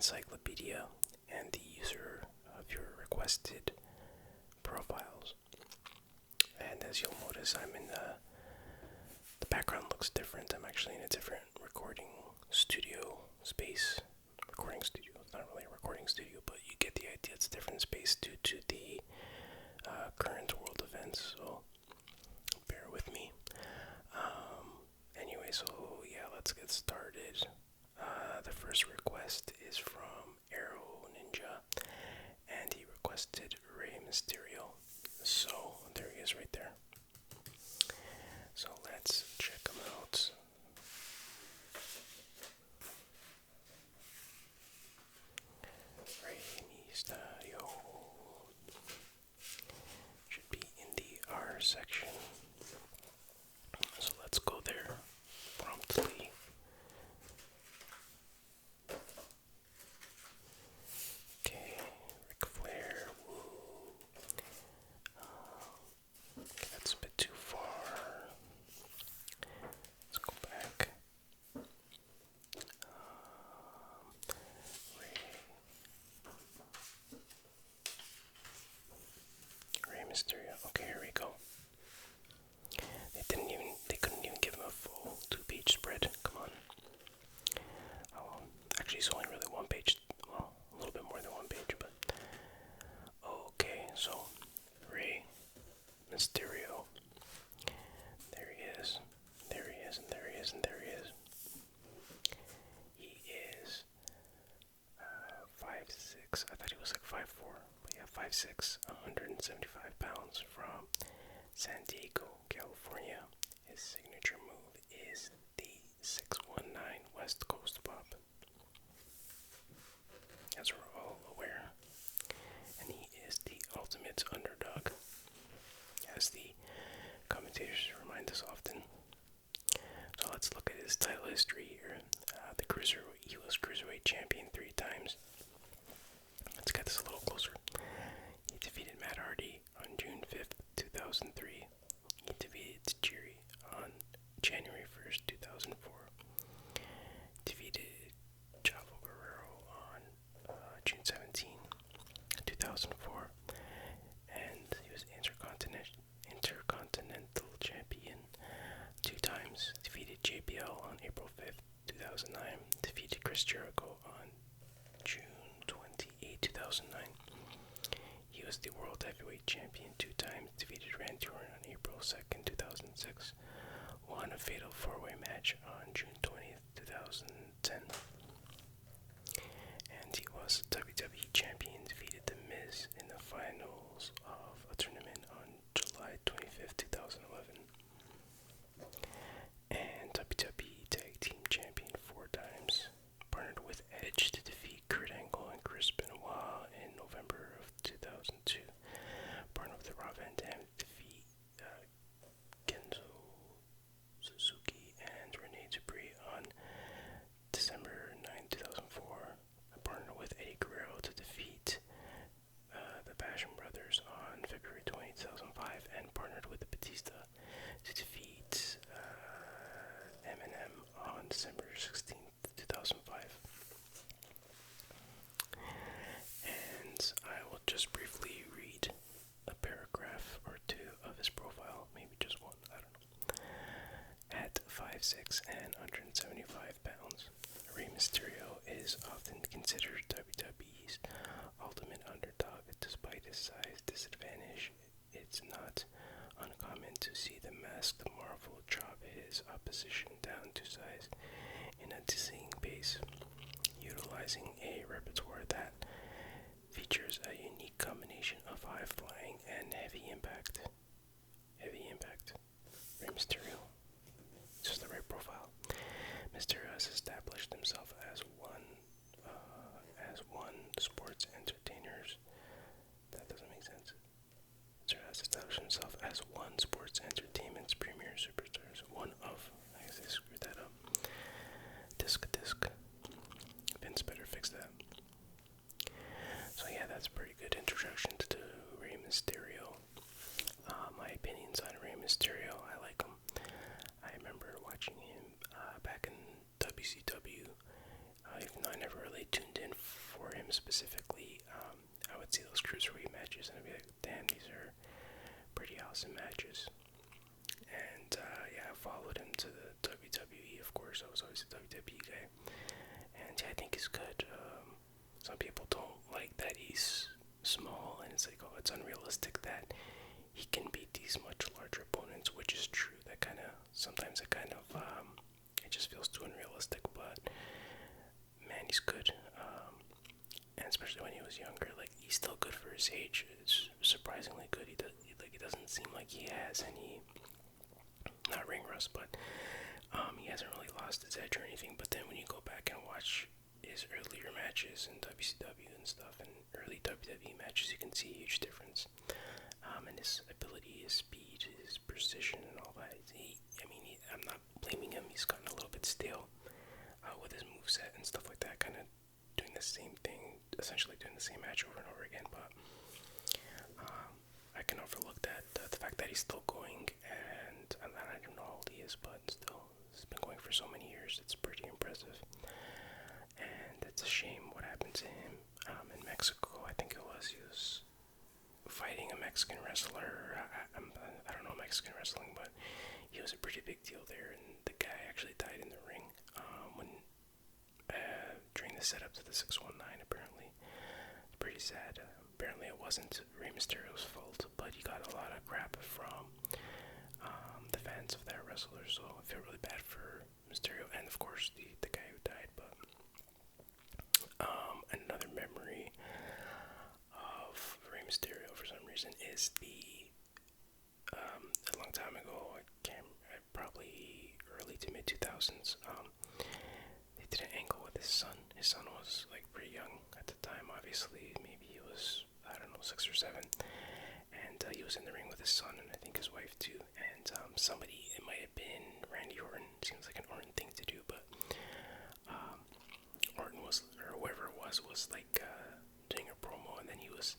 Encyclopedia and the user of your requested profiles. And as you'll notice, I'm in the background looks different. I'm actually in a different recording studio space. Recording studio. It's not really a recording studio, but you get the idea. It's a different space due to the current world events. So bear with me. Anyway, so yeah, let's get started. The first request is from Arrow Ninja, and he requested Rey Mysterio. So there he is right there. So let's check him out. Rey Mysterio should be in the R section. So let's go there promptly. Okay, Ric Flair. Woo. Okay, that's a bit too far. Let's go back. Rey Mysterio. Okay, here we go. They couldn't even give him a full 2-page spread. Come on. Actually, it's only really 1 page. Well, a little bit more than 1 page, but okay. So Rey Mysterio. There he is. There he is. And there he is. And there he is. He is 5'6". I thought he was like 5'4", but yeah, 5'6", 175 pounds, from San Diego, California. His signature move is the 619 West Coast Pop, as we're all aware. And he is the ultimate underdog, as the commentators remind us often. So let's look at his title history here. He was Cruiserweight Champion 3 times. Let's get this a little closer. He defeated Matt Hardy on June 5th, 2003. He defeated Tajiri on January 1st, 2004. Defeated Chavo Guerrero on June 17, 2004. And he was Intercontinental Champion 2 times. Defeated JBL on April 5th, 2009. Defeated Chris Jericho on June 28, 2009. He was the World Heavyweight Champion 2 times. Defeated Randy Orton on April 2nd, 2006. Won a fatal 4-way match on June 20th, 2010. And he was WWE Champion. Defeated The Miz in the finals of a tournament on July 25th, 2011. And WWE Tag Team Champion 4 times. Partnered with Edge to defeat Kurt Angle and Chris Benoit in November of 2002. Partnered with Rob Van Dam to defeat Kenzo Suzuki and Rene Dupree on December 9, 2004. Partnered with Eddie Guerrero to defeat the Passion Brothers on February 20, 2005. And partnered with Batista to defeat Eminem on December 16, 2005. And I will just briefly read a paragraph or 2 of his profile, maybe just one, I don't know. At 5'6" and 175 pounds, Rey Mysterio is often considered WWE's ultimate underdog. Despite his size disadvantage, it's not uncommon to see the masked Marvel chop his opposition down to size in a dizzying pace, utilizing a repertoire that features a unique combination of high flying and heavy impact. Rey Mysterio. Just the right profile. Mysterio has established himself as one sports entertainers. That doesn't make sense. Mysterio has established himself as one sports entertainment's premier superstars. One of. I guess I screwed that up. Disc. Vince better fix that. So yeah, that's a pretty good introduction to Rey Mysterio. My opinions on Rey Mysterio, I like him. I remember watching him back in WCW. even though I never really tuned in for him specifically. I would see those cruiserweight matches and I'd be like, damn, these are pretty awesome matches. And yeah, I followed him to the WWE, of course. I was always a WWE guy. And yeah, I think he's good. Some people don't like that he's small, and it's like, oh, it's unrealistic that he can beat these much larger opponents, which is true. That kind of, sometimes it kind of, it just feels too unrealistic, but man, he's good. And especially when he was younger, like, he's still good for his age. It's surprisingly good. It doesn't seem like he has any, not ring rust, but he hasn't really lost his edge or anything. But then when you go back and watch his earlier matches in WCW and stuff, and early WWE matches, you can see a huge difference. And his ability, his speed, his precision, and all that. I'm not blaming him. He's gotten a little bit stale with his moveset and stuff like that, kind of doing the same thing, essentially doing the same match over and over again. But I can overlook that the fact that he's still going, and I don't know how old he is, but still, he's been going for so many years. It's pretty impressive. And it's a shame what happened to him in Mexico. I think it was, he was fighting a Mexican wrestler. I don't know Mexican wrestling, but he was a pretty big deal there, and the guy actually died in the ring during the setup to the 619. Apparently, it's pretty sad. Apparently, it wasn't Rey Mysterio's fault, but he got a lot of crap from the fans of that wrestler. So I feel really bad for Mysterio, and of course the guy who died. But another memory of Rey Mysterio for some reason is a long time ago, probably early to mid 2000s, they did an angle with his son. His son was like pretty young at the time, obviously, maybe he was, I don't know, 6 or 7, and he was in the ring with his son, and I think his wife too, and somebody, it might have been Randy Orton, seems like an Orton thing to do, but Orton was, or whoever it was like doing a promo, and then he was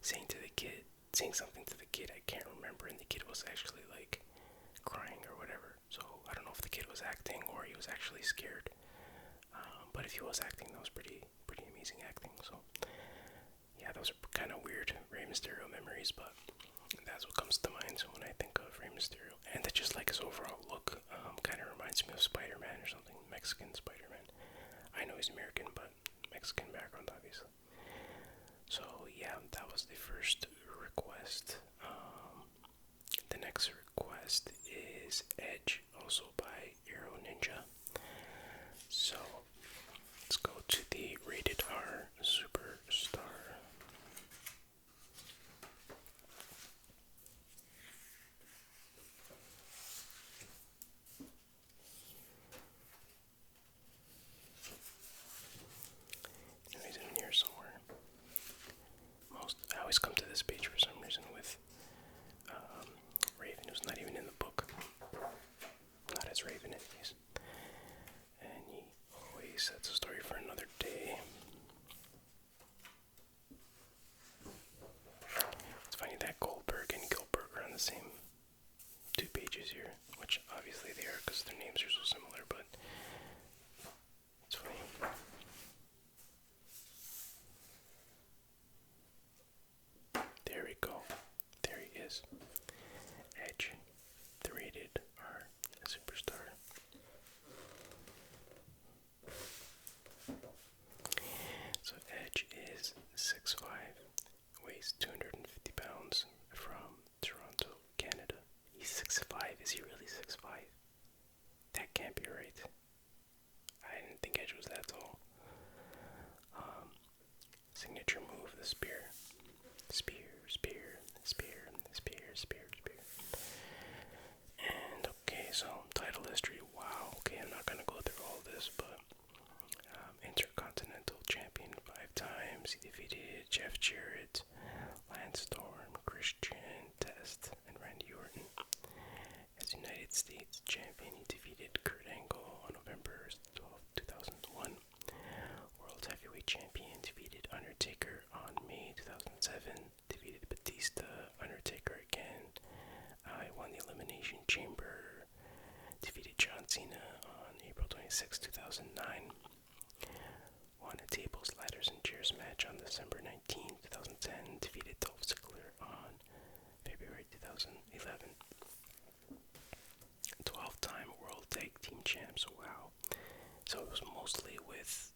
saying something to the kid, I can't remember, and the kid was actually like crying or whatever. So I don't know if the kid was acting or he was actually scared. But if he was acting, that was pretty amazing acting. So yeah, those are kind of weird Rey Mysterio memories, but that's what comes to mind when I think of Rey Mysterio. And that just like his overall look kind of reminds me of Spider-Man or something, Mexican Spider-Man. I know he's American, but Mexican background, obviously. So yeah, that was the first request. The next request is Edge, also by Arrow Ninja. So let's go to the Rated R Superstar. He's in here somewhere. I always come to this page for some reason with Raven, who's not even in the book. Not as Raven at least. And he always sets a story for another day. It's funny that Goldberg and Gilbert are on the same 2 pages here, which obviously they are because their names are so similar, but it's funny. There we go. There he is. Edge, the Rated R Superstar. So Edge is 6'5", weighs 250 pounds, from Toronto, Canada. He's 6'5". Is he really 6'5"? That can't be right. I didn't think Edge was that tall. Signature move, the spear. Spear. And okay, so title history. Wow. Okay, I'm not gonna go through all this, but Intercontinental Champion 5 times. He defeated Jeff Jarrett, Lance Storm, Christian, Test, and Randy Orton. As United States Champion, he defeated Kurt Angle on November 12, 2001. World Heavyweight Champion, defeated Undertaker on May 2007. Defeated Batista, Undertaker again. He won the Elimination Chamber. Defeated John Cena on April 26, 2009. won a tables, ladders, and chairs match on December 19, 2010, defeated Dolph Ziggler on February 2011. 12-time World Tag Team Champs, wow. So it was mostly with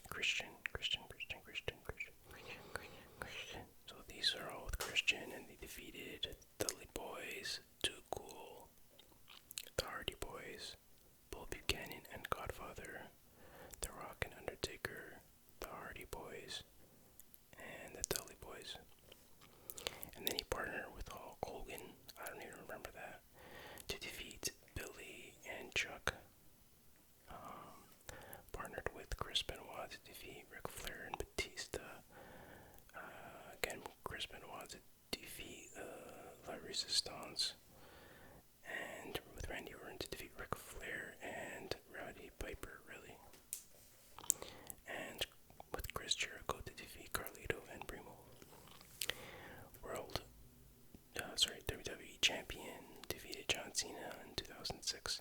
Christian. So these are all with Christian, and they defeated Dudley Boys, Too Cool, the Hardy Boys, Bull Buchanan and Godfather, The Rock and Undertaker, the Hardy Boys, and the Dudley Boys. And then he partnered with Hulk Hogan, I don't even remember that, to defeat Billy and Chuck. Partnered with Chris Benoit to defeat Ric Flair and Batista. Again, Chris Benoit to defeat La Resistance. And with Randy Orton to defeat Ric Flair and Roddy Piper, really. And with Chris Jericho to defeat Carlito and Primo. WWE Champion defeated John Cena in 2006.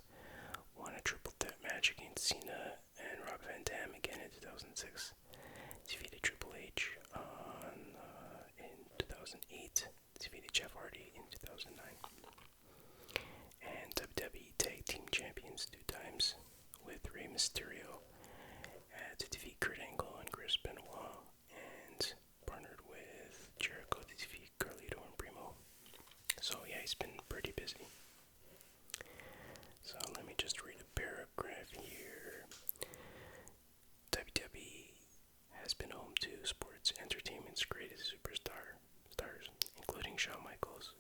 Won a triple threat match against Cena and Rob Van Dam again in 2006. Defeated Triple H in 2008. Defeated Jeff Hardy in 2009. And WWE Tag Team Champions 2 times with Rey Mysterio to defeat Kurt Angle and Chris Benoit, and partnered with Jericho to defeat Carlito and Primo. So yeah, he's been pretty busy. So let me just read a paragraph here. WWE has been home to sports entertainment's greatest stars, including Shawn Michaels,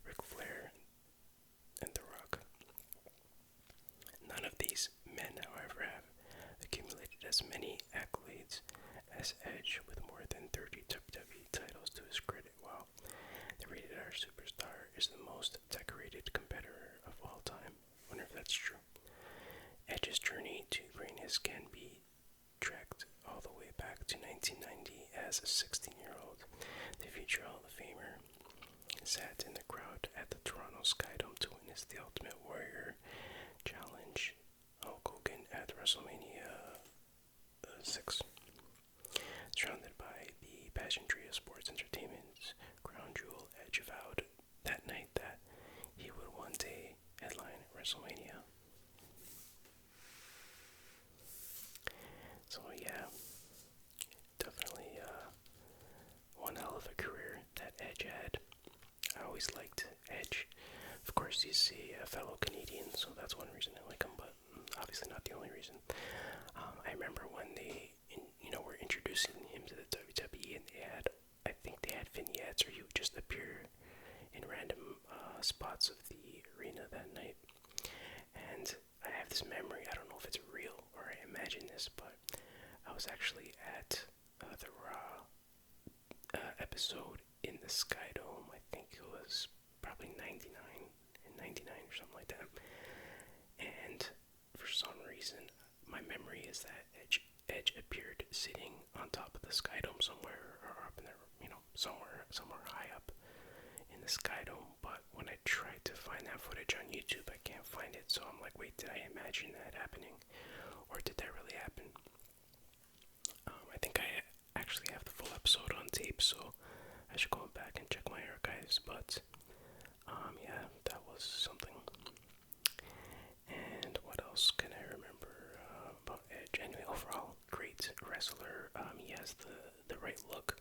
Ric Flair, and The Rock. None of these men, however, have accumulated as many accolades as Edge, with more than 30 WWE titles to his credit. Wow. The Rated R Superstar is the most decorated competitor of all time. Wonder if that's true. Edge's journey to greatness can be tracked all the way back to 1990 as a 16-year-old. The future Hall of Famer sat in the crowd at the Toronto Skydome to witness the Ultimate Warrior challenge Hulk Hogan at WrestleMania 6. Surrounded by the pageantry of sports entertainment's crown jewel, Edge vowed that night that he would one day headline WrestleMania. So yeah, definitely one hell of a career that Edge had. I always liked Edge. Of course, he's a fellow Canadian, so that's one reason I like him, but obviously not the only reason. I remember when they, were introducing him to the WWE, and I think they had vignettes, or he would just appear in random spots of the arena that night. And I have this memory, I don't know if it's real or I imagine this, but I was actually at the Raw episode in the Skydome. I think it was probably 99 or something like that. And for some reason, my memory is that Edge appeared sitting on top of the Skydome somewhere, or up in there, somewhere high up in the Skydome. But when I tried to find that footage on YouTube, I can't find it. So I'm like, wait, did I imagine that happening, or did that really happen? I think I actually have the full episode on tape, so I should go back and check my archives. But yeah, that was something. And what else can I remember about Edge? Anyway, overall, great wrestler. He has the right look.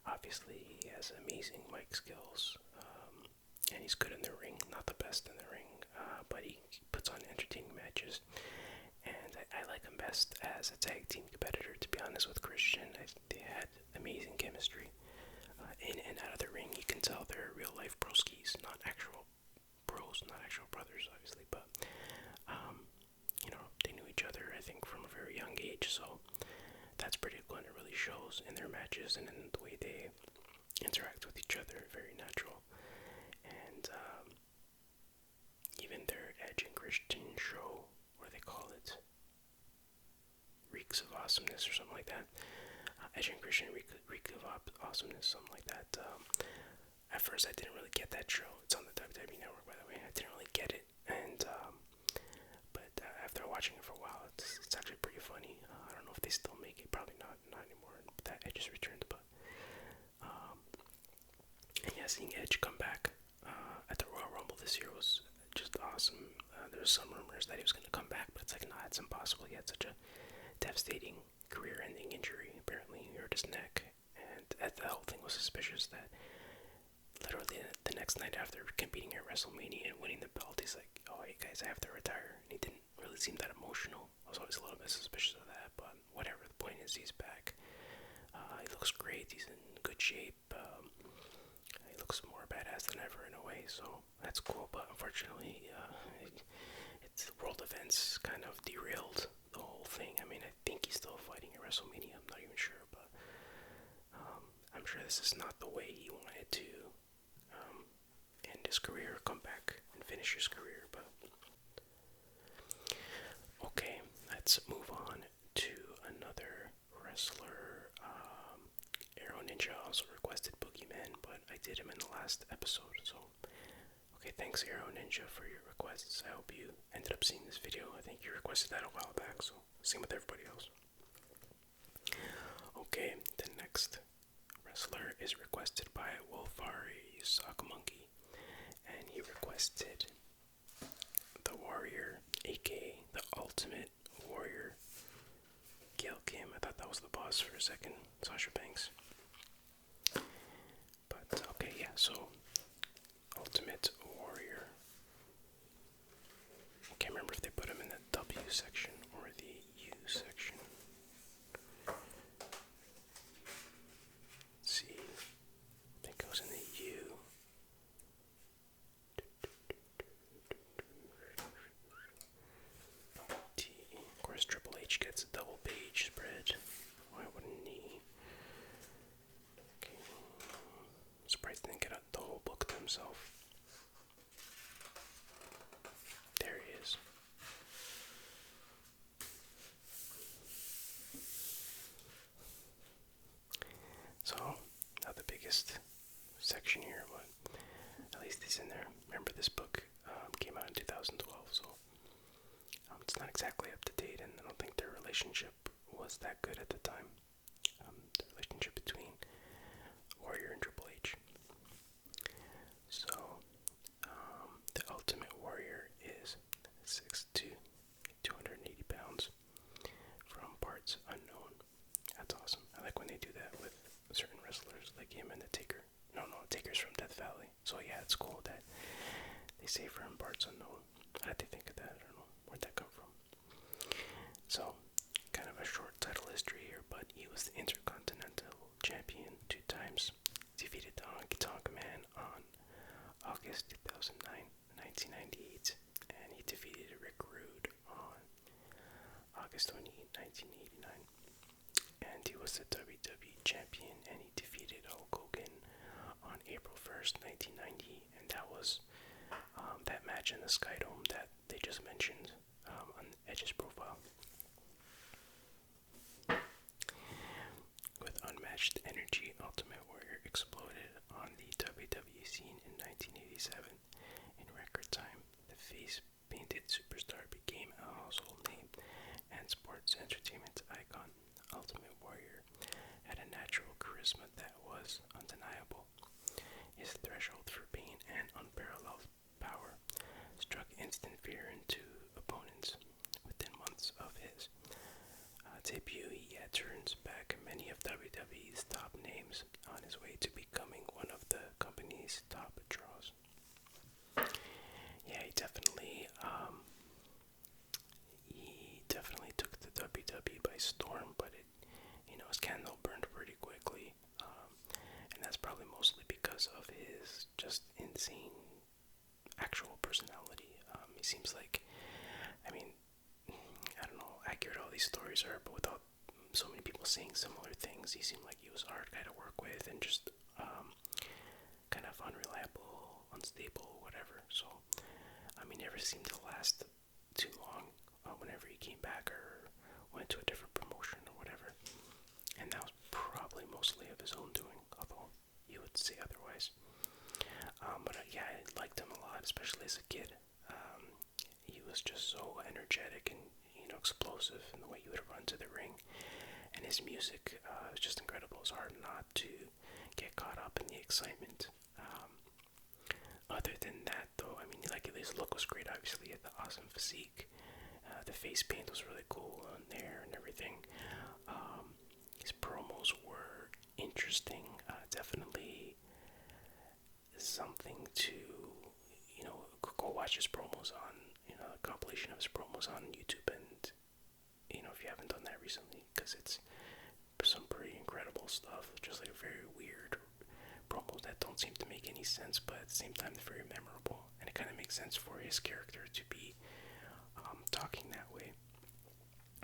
Obviously, he has amazing mic skills. And he's good in the ring. Not the best in the ring, but he puts on entertaining matches. And I like him best as a tag team competitor, to be honest with Christian. They had amazing chemistry. In and out of the ring, you can tell they're real life broskies, not actual bros, not actual brothers, obviously, but they knew each other, I think, from a very young age, so that's pretty cool, and it really shows in their matches and in the way they interact with each other. Very natural. And even their Edge and Christian show, what do they call it? Reeks of Awesomeness or something like that. Edge and Christian Reek of Awesomeness, something like that. At first, I didn't really get that show. It's on the WWE Network, by the way. I didn't really get it, and but after watching it for a while, it's actually pretty funny. I don't know probably not anymore. That Edge has returned, but and yeah, seeing Edge come back at the Royal Rumble this year was just awesome. There's some rumors that he was going to come back, but it's like, nah, it's impossible. He had such a devastating career-ending injury. Apparently, he hurt his neck, and the whole thing was suspicious. That literally the next night after competing at WrestleMania and winning the belt, he's like, "Oh, hey guys, I have to retire." And he didn't really seem that emotional. I was always a little bit suspicious of that, but whatever. The point is, he's back. He looks great. He's in good shape. He looks more badass than ever in a way, so that's cool. But unfortunately, it's world events kind of derailed the whole thing. I mean, I think he's still fighting at WrestleMania. I'm not even sure, but I'm sure this is not the way he wanted to end his career, come back and finish his career. But okay, let's move on to another wrestler. Arrow Ninja also requested Boogeyman, but I did him in the last episode, so okay, thanks Arrow Ninja for your requests. I hope you ended up seeing this video. I think you requested that a while back, so same with everybody else. Okay, the next wrestler is requested by Wolfari Sockmonkey, and he requested the Warrior, aka the Ultimate Warrior, Gail Kim. I thought that was the boss for a second, Sasha Banks. But okay, yeah, so Ultimate Warrior. I can't remember if they put him in the W section or the U section. Let's see. I think it was in the U. T. Of course, Triple H gets a double page spread. Why wouldn't he? Okay. I'm surprised he didn't get the whole book to himself. There he is. So, not the biggest section here, but at least he's in there. Remember, this book came out in 2012, so it's not exactly up to date, and I don't think their relationship was that good at the time. The relationship between Warrior and Triple H. So, the Ultimate Warrior is 6'2", 280 pounds, from parts unknown. That's awesome. I like when they do that with certain wrestlers, like him and the Taker. No, Taker's from Death Valley. So yeah, it's cool that they say from parts unknown. How did they think of that? I don't know. Where'd that come from? So, kind of a short title history here, but he was the Intercontinental Champion 2 times. Defeated the Honky Tonk Man on August 2009, 1998, and he defeated Rick Rude on August 28, 1989. And he was the WWE Champion, and he defeated Hulk Hogan on April 1st, 1990, and that was that match in the Skydome that they just mentioned on Edge's profile. With unmatched energy, Ultimate Warrior exploded on the WWE scene in 1987. In record time, the face-painted superstar became a household name and sports entertainment icon. Ultimate Warrior had a natural charisma that was undeniable. His threshold for pain and unparalleled power struck instant fear into opponents. Within months of his debut, he had turned back many of WWE's top names on his way to becoming one of the company's top draws. Yeah, he definitely took the WWE by storm, but his candle burned pretty quickly, and that's probably mostly because of his just insane actual personality. He seems like, I don't know how accurate all these stories are, but without so many people saying similar things, he seemed like he was a hard guy to work with and just kind of unreliable, unstable, whatever. So, he never seemed to last too long whenever he came back or went to a different promotion or whatever. And that was probably mostly of his own doing, although you would say otherwise. But yeah, I liked him a lot, especially as a kid. He was just so energetic and explosive in the way he would run to the ring, and and his music is just incredible. It's hard not to get caught up in the excitement. Other than that, though, I mean, like, his look was great. Obviously, he had the awesome physique. The face paint was really cool on there and everything. His promos were interesting. Definitely something to, go watch his promos on, a compilation of his promos on YouTube, and, if you haven't done that recently, because it's some pretty incredible stuff, just like very weird promos that don't seem to make any sense, but at the same time they're very memorable, and it kind of makes sense for his character to be talking that way.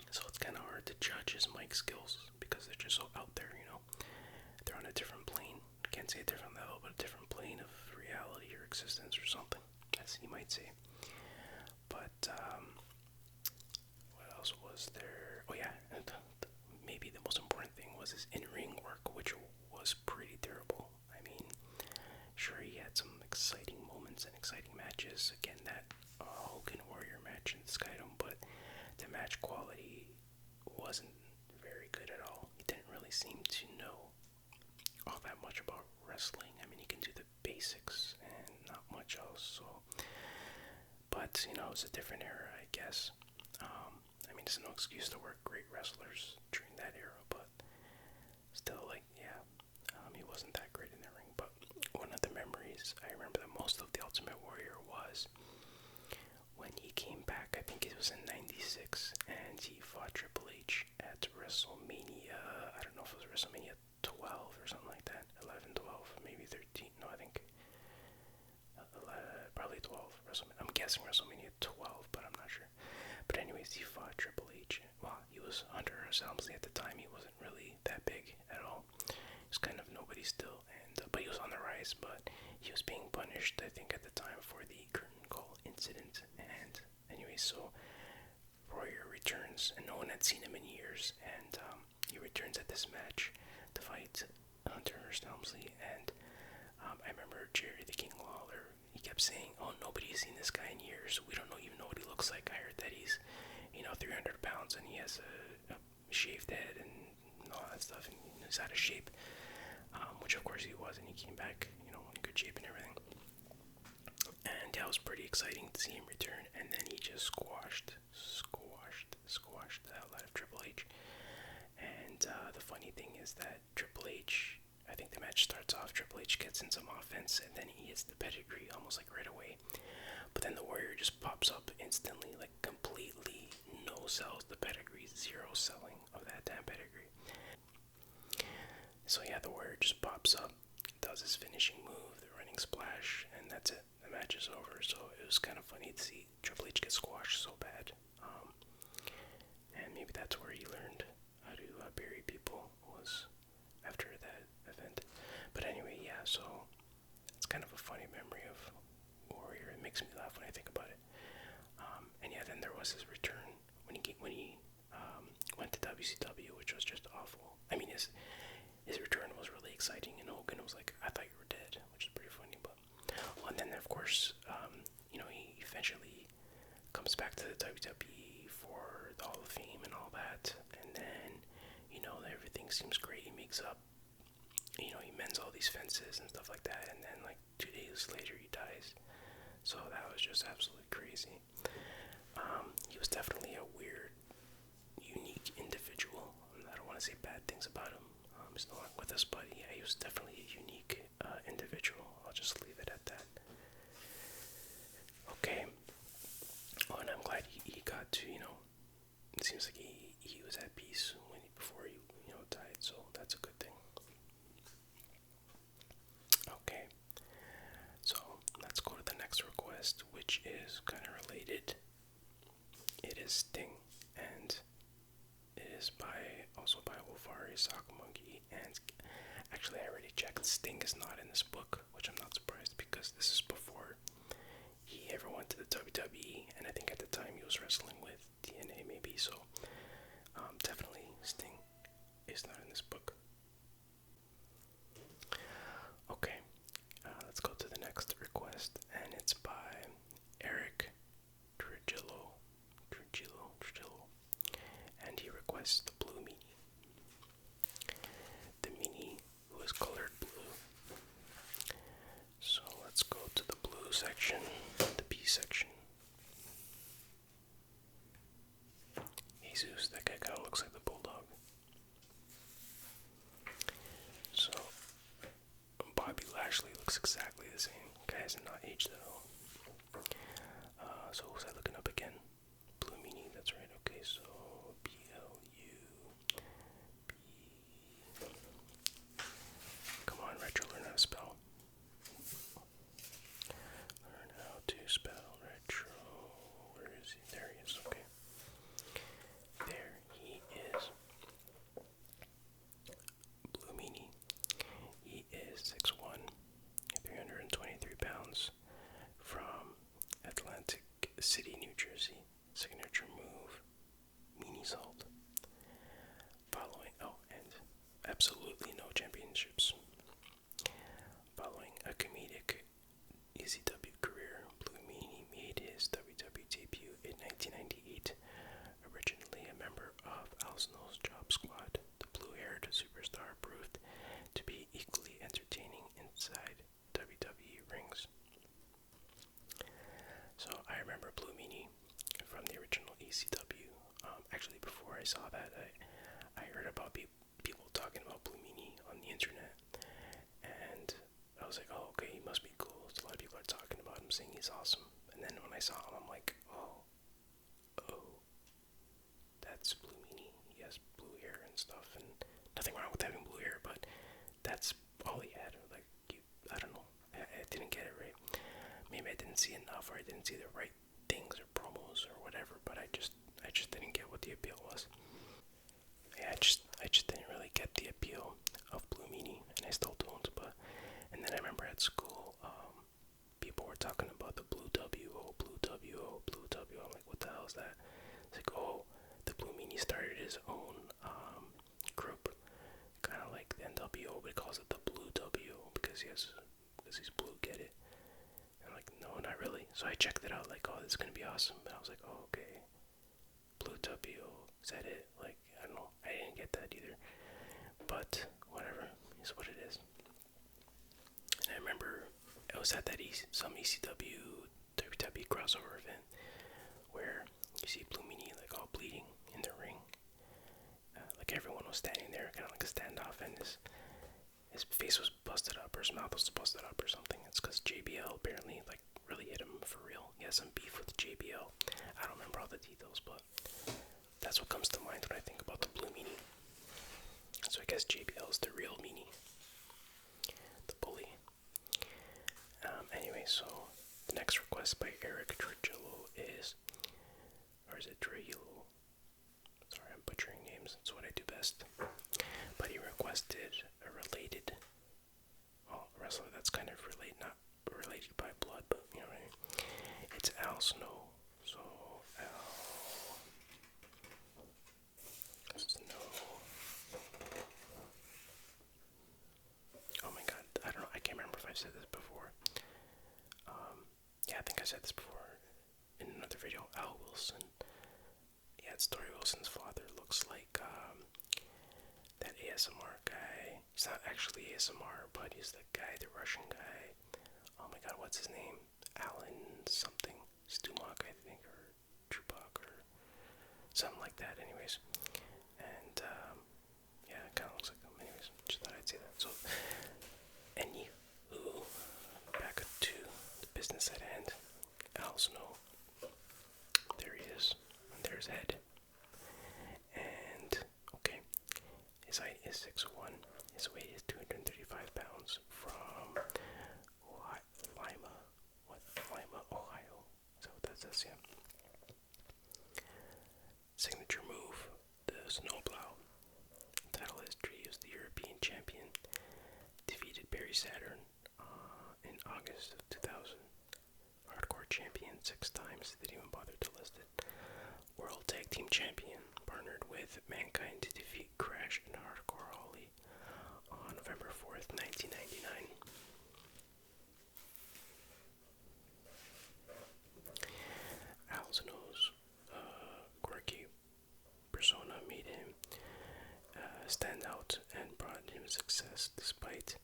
So it's kind of hard to judge his mic skills because they're just so out there, They're on a different plane. Can't say a different level, but a different plane of reality or existence or something, as you might say. But what else was there? Oh yeah, maybe the most important thing was his in-ring work, which was pretty terrible. I mean, sure, he had some exciting moments and exciting matches. Again, that Hogan Warrior match in Skydome, but the match quality wasn't very good at all. He didn't really seem to know all that much about wrestling. I mean, he can do the basics and not much else. So, but it was a different era, I guess. I mean, there's no excuse to work great wrestlers during that era, but still, he wasn't that great in the ring. But one of the memories I remember the most of the Ultimate Warrior was when he came back. I think it was in '96, and he fought Triple H at WrestleMania. I don't know if it was WrestleMania 12 or something like that. 11, 12, maybe 13. No, I think probably 12. I'm guessing WrestleMania 12, but I'm not sure. But anyways, he fought Triple H. Well, he was Hunter S. Helmsley at the time. He wasn't really that big at all. He was kind of nobody still, and but he was on the rise. But he was being punished, I think, at the time for the curtain call incident. And anyways, so Warrior returns, and no one had seen him in years, and he returns at this match to fight Hunter S. Helmsley. And I remember Jerry the King Lawler, he kept saying, "Oh, nobody's seen this guy in years. We don't even know what he looks like. I heard that he's, 300 pounds and he has a shaved head and all that stuff, and he's out of shape." Which of course he was, and he came back, in good shape and everything. And that was pretty exciting to see him return, and then he just squashed the hell out of Triple H. And the funny thing is that Triple H, I think the match starts off, Triple H gets in some offense, and then he hits the pedigree almost like right away. But then the Warrior just pops up instantly, like completely no sells the pedigree, zero selling of that damn pedigree. So yeah, the Warrior just pops up, does his finishing move, the running splash, and that's it. The match is over. So it was kind of funny to see Triple H get squashed so bad. And maybe that's where he learned how to bury people, was after that event. But anyway, yeah, so it's kind of a funny memory of Warrior. It makes me laugh when I think about it. And yeah, then there was his return when he went to WCW, which was just awful. I mean, his return was really exciting, and Hogan was like, "I thought you were dead," which is pretty funny. But and then of course, he eventually comes back to the WWE for the Hall of Fame and all that, and then everything seems great. He makes up, he mends all these fences and stuff like that, and then like 2 days later he dies. So that was just absolutely crazy. He was definitely a weird, unique individual. I don't want to say bad things about him. He's no longer with us, but yeah, he was definitely a unique individual. I'll just leave it at that. Okay. Oh, and I'm glad he got to, it seems like he was at peace before he, died, so that's a good thing. Okay. So, let's go to the next request, which is kind of related. It is Sting, and it is also by Wolfari Sakamonkey, and actually I already checked, Sting is not in this book, which I'm not surprised, because this is before he ever went to the WWE, and I think at the time he was wrestling with TNA maybe, so definitely Sting is not in this book. Okay, let's go to the next request, and it's by Eric Trujillo, and he requests the Blue Meanie. Jesus, that guy kind of looks like the Bulldog. So, Bobby Lashley looks exactly the same. Guy has not aged at all. So what was I looking up again? Blue Meanie, that's right. Okay, so B-L-U-B. Come on, Retro, learn how to spell. Learn how to spell Retro. Where is he? There he is, okay. There he is. Blue Meanie. He is 6'1", 323 pounds, from Atlantic City, New Jersey. Signature move, Meanie Salt. Following, and absolutely no championships. Following a comedic ECW career, Blue Meanie made his WWE debut in 1998. Originally a member of Al Snow's Job Squad, the blue-haired superstar proved to be equally entertaining inside WWE rings. So I remember Blue Meanie from the original ECW. Actually, before I saw that, I heard about people talking about Blue Meanie on the internet, and I was like, oh, okay, he must be cool. So a lot of people are talking about him, saying he's awesome. And then when I saw him, I'm like, oh, that's Blue Meanie. He has blue hair and stuff, and nothing wrong with having blue hair, but that's all he had. Like, I don't know. I didn't get it right. Maybe I didn't see enough, or I didn't see the right things or promos or whatever, but I just didn't get what the appeal was. Yeah, I just didn't really get the appeal of Blue Meanie, and I still don't. But and then I remember at school, people were talking about the Blue W.O., Blue W.O., Blue W. I'm like, what the hell is that? It's like, oh, the Blue Meanie started his own group, kind of like the NWO, but he calls it the Blue W because he's blue. Get it? And I'm like, no, not really. So I checked it out, like, oh, this is gonna be awesome. And I was like, oh, okay, Blue W, is that it? Like, I don't know. I didn't get that either. But whatever, is what it is. And I remember I was at that some ECW WWE crossover event where you see Blue Meanie like all bleeding in the ring. Like everyone was standing there, kind of like a standoff, and his face was busted up, or his mouth was busted up, or something. It's because JBL apparently like really hit him for real. He has some beef with JBL. I don't remember all the details, but that's what comes to mind when I think about the Blue Meanie. So I guess JBL is the real Meanie, the bully. Anyway, so the next request by Eric Trujillo is, or is it Trujillo? Sorry, I'm butchering names. That's what I do best. But he requested a related, wrestler that's kind of not related by blood, but you know what I mean. It's Al Snow. So Al Snow. Oh my God, I don't know. I can't remember if I've said this before. Yeah, I think I said this before in another video. Al Wilson. Yeah, it's Tori Wilson's father. Looks like that ASMR guy. He's not actually ASMR, but he's the guy, the Russian guy. Oh my God, what's his name? Alan something. Stumak, I think, or Trupak, or something like that. Anyways, and yeah, it kind of looks like him. Anyways, just thought I'd say that. So, anywho, back to the business at hand. Al Snow. There he is. And there's Ed. And okay, his height is 6'1". His weight is 235 pounds. From Lima, Ohio. Is that what that says? Yeah. Signature move, the snowplow. Title history: he was the European champion. Defeated Barry Saturn in August of 2000. Hardcore champion 6 times. Didn't even bother to list it. World Tag Team Champion. Partnered with Mankind to defeat Crash and Hardcore Holly on November 4th, 1999. Al Snow's quirky persona made him stand out and brought him success despite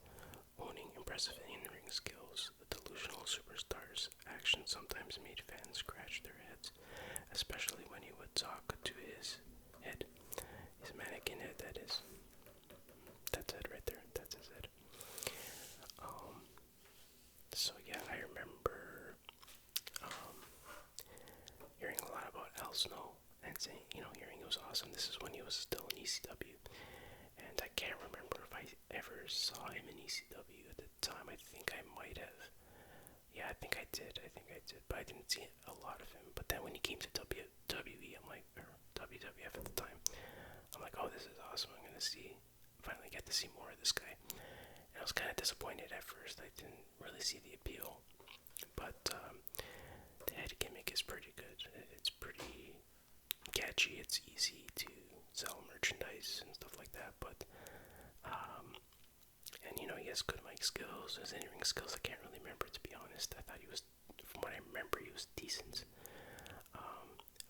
owning impressive in-ring skills. The delusional superstar's actions sometimes made fans scratch their heads, especially when he would talk to his Snow and saying, hearing it was awesome. This is when he was still in ECW, and I can't remember if I ever saw him in ECW at the time. I think I might have. Yeah, I think I did, but I didn't see a lot of him. But then when he came to WWE, I'm like, or WWF at the time, I'm like, oh, this is awesome. I'm gonna finally get to see more of this guy. And I was kind of disappointed at first. I didn't really see the appeal, but the head gimmick is pretty good. It's pretty catchy. It's easy to sell merchandise and stuff like that. But and he has good mic skills. His in-ring skills, I can't really remember, to be honest. I thought he was, from what I remember, he was decent.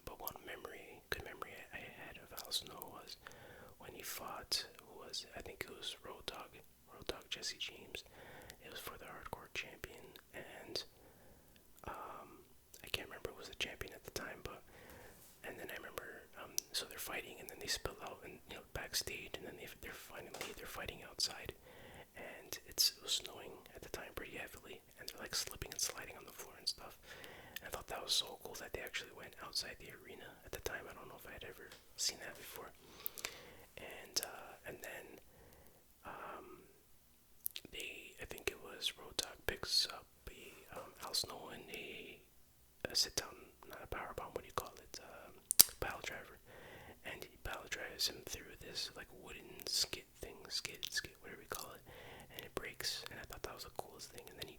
But one good memory I had of Al Snow was when he fought, I think it was Road Dogg Jesse James. It was for the Hardcore Champion, and I can't remember who was the champion at the time, and then I remember, so they're fighting, and then they spill out, and backstage, and then they're fighting outside, and it was snowing at the time pretty heavily, and they're like slipping and sliding on the floor and stuff. And I thought that was so cool that they actually went outside the arena at the time. I don't know if I had ever seen that before. And then I think it was Road Dogg picks up Al Snow in a sit down, not a power bomb, what do you call it? Pile driver. And he pile drives him through this like wooden skid, whatever you call it, and it breaks. And I thought that was the coolest thing. And then he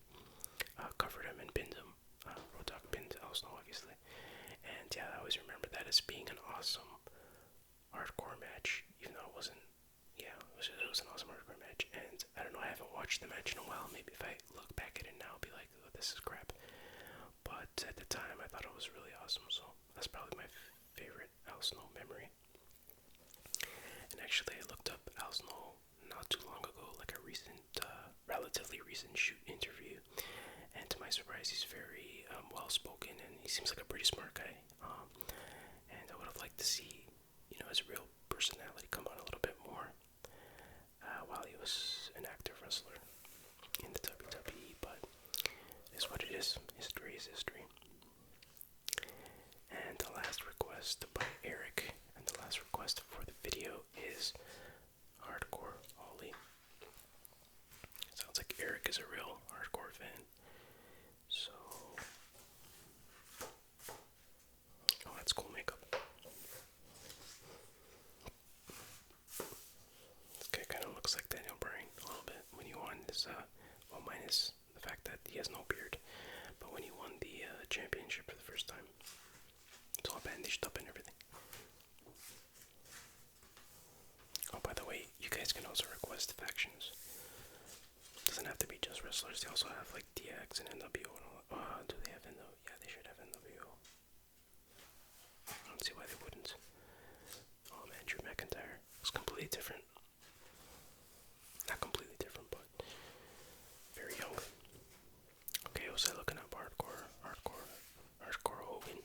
covered him and pinned him. Road Dogg pinned Al Snow, obviously. And yeah, I always remember that as being an awesome hardcore match, even though it wasn't. Yeah, it was an awesome hardcore match. And I don't know, I haven't watched the match in a while. Maybe if I look back at it now, I'll be like, oh, this is crap. But at the time, I thought it was really awesome. So that's probably my favorite Al Snow memory. And actually, I looked up Al Snow not too long ago, like a relatively recent shoot interview. And to my surprise, he's very well-spoken, and he seems like a pretty smart guy. And I would have liked to see, his real personality come out a little bit more while he was an active wrestler in the WWE. But it is what it is. History is history. And the last request by Eric, and the last request for the video is Hardcore Ollie. Sounds like Eric is a real hardcore fan. So, oh, that's cool makeup. This guy kind of looks like Daniel Bryan a little bit when he won his, well, minus the fact that he has no beard, but when he won the championship for the first time, it's all bandaged up and everything. Oh, by the way, you guys can also request factions. Doesn't have to be just wrestlers. They also have like DX and NWO and all. Do they have NWO? Yeah, they should have NWO. I don't see why they wouldn't. Oh man, Drew McIntyre. It's completely different. Not completely different, but very young. Okay, was I looking up hardcore Hogan.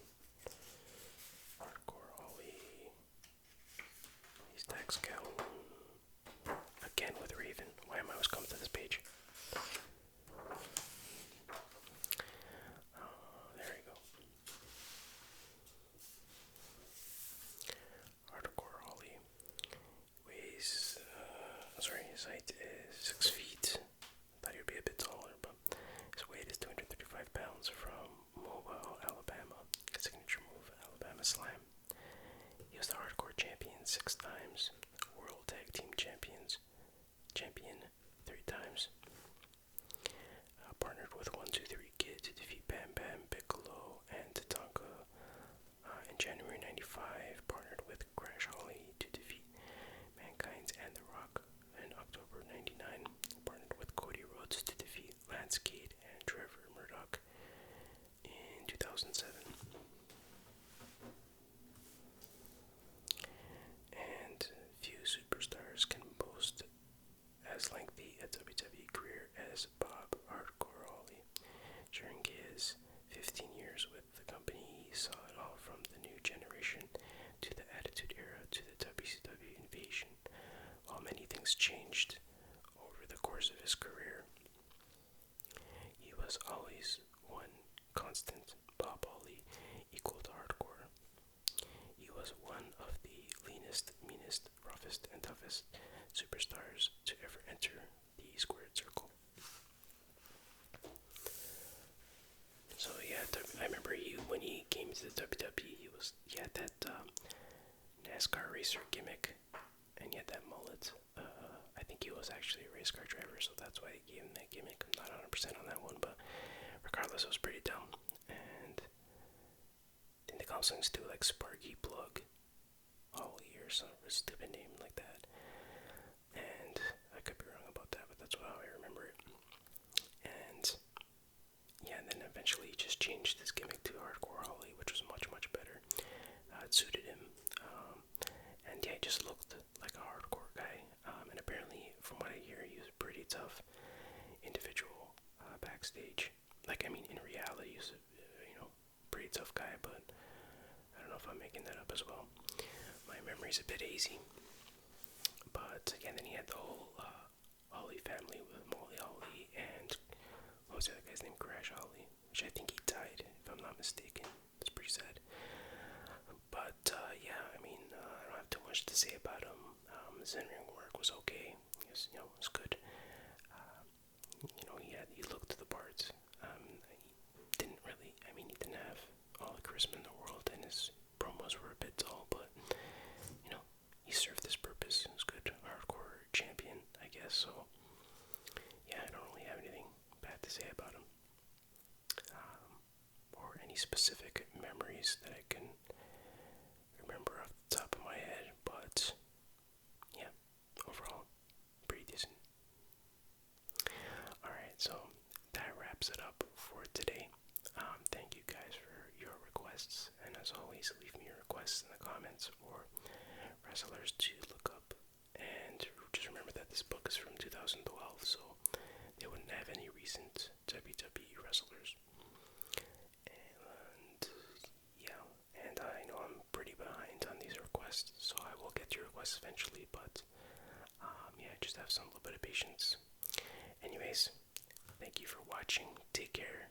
Hardcore Ollie. He's Dax Calhoun. Again with Raven. Why am I always coming to this page? There you go. Hardcore Ollie weighs, his height is 6 feet. I thought he would be a bit taller, but his weight is 235 pounds from Mobile, Alabama. Signature move, Alabama Slam. He was the Hardcore Champion 6 times, World Tag Team Champion 3 times. Partnered with 1-2-3 Kid to defeat Bam Bam, Bigelow, and Tatanka. In January 95, partnered with Crash Holly to defeat Mankind and The Rock. In October 99, partnered with Cody Rhodes to defeat Lance Cade and Trevor Murdoch. In 2007. And few superstars can boast as lengthy a WWE career as Bob Hardcore Holly. into the WWE, he had that NASCAR racer gimmick, and he had that mullet. I think he was actually a race car driver, so that's why they gave him that gimmick. I'm not 100% on that one, but regardless, it was pretty dumb. And I think they call things too, like Sparky Plug Holly or some stupid name like that. And I could be wrong about that, but that's how I remember it. And yeah, and then eventually he just changed his gimmick to Hardcore Holly, which was much, much better. It suited him. And yeah, he just looked like a hardcore guy. And apparently, from what I hear, he was a pretty tough individual backstage. Like, I mean, in reality, he was a pretty tough guy, but I don't know if I'm making that up as well. My memory's a bit hazy. But again, then he had the whole Holly family with Molly Holly and what was the other guy's name? Crash Holly, which I think he died, if I'm not mistaken. It's pretty sad. But yeah, I mean, I don't have too much to say about him. His in-ring work was okay. It was good. He looked the part. He didn't have all the charisma in the world, and his promos were a bit dull, but he served his purpose. He was good, hardcore champion, I guess. So yeah, I don't really have anything bad to say about him, or any specific memories that I can remember off the top of my head. But yeah, overall, pretty decent. Alright, so that wraps it up for today. Thank you guys for your requests, and as always, leave me your requests in the comments or wrestlers to look up. And just remember that this book is from 2012, so they wouldn't have any recent WWE wrestlers. And yeah, and I know I'm pretty behind on these requests, so I will get your requests eventually, but yeah, just have some little bit of patience. Anyways, thank you for watching. Take care.